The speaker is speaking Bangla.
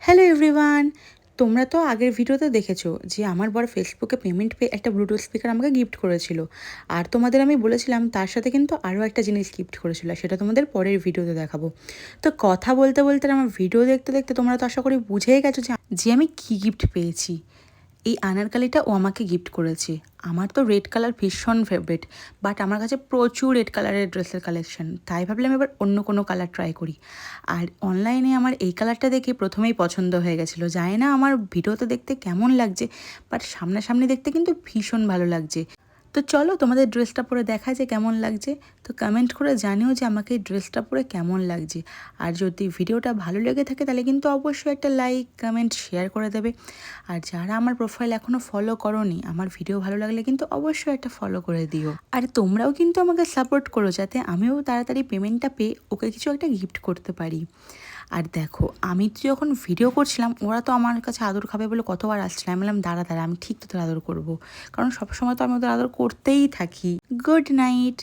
হ্যালো এভরিওয়ান, তোমরা তো আগের ভিডিওতে দেখেছো যে আমার বর ফেসবুকে পেমেন্ট পেয়ে একটা ব্লুটুথ স্পিকার আমাকে গিফট করেছিল। আর তোমাদের আমি বলেছিলাম তার সাথে কিন্তু আরও একটা জিনিস গিফট করেছিল, সেটা তোমাদের পরের ভিডিওতে দেখাবো। তো কথা বলতে বলতে আমার ভিডিও দেখতে দেখতে তোমরা তো আশা করি বুঝেই গেছো যে যে আমি কী গিফট পেয়েছি। এই আনারকালিটা ও আমাকে গিফট করেছে। আমার তো রেড কালার ভীষণ ফেভারিট, বাট আমার কাছে প্রচুর রেড কালারের ড্রেসের কালেকশন, তাই ভাবলাম এবার অন্য কোনো কালার ট্রাই করি। আর অনলাইনে আমার এই কালারটা দেখে প্রথমেই পছন্দ হয়ে গেছিলো। জানি না আমার ভিডিওতে দেখতে কেমন লাগছে, বাট সামনাসামনি দেখতে কিন্তু ভীষণ ভালো লাগছে। তো চলো তোমাদের ড্রেসটা পরে দেখা যায় কেমন লাগছে। তো কমেন্ট করে জানিও যে আমাকে এই ড্রেসটা পরে কেমন লাগছে। আর যদি ভিডিওটা ভালো লেগে থাকে তাহলে কিন্তু অবশ্যই একটা লাইক কমেন্ট শেয়ার করে দেবে। আর যারা আমার প্রোফাইল এখনও ফলো করোনি, আমার ভিডিও ভালো লাগলে কিন্তু অবশ্যই একটা ফলো করে দিও। আর তোমরাও কিন্তু আমাকে সাপোর্ট করো যাতে আমিও তাড়াতাড়ি পেমেন্টটা পেয়ে ওকে কিছু একটা গিফট করতে পারি। আর দেখো, আমি তো যখন ভিডিও করছিলাম ওরা তো আমার কাছে আদর খাবে বলে কতবার আসছিল। আমি বললাম দাঁড়া দাঁড়া, আমি ঠিক তোদের আদর করবো, কারণ সবসময় তো আমি ওদের আদর করতেই থাকি। Good night.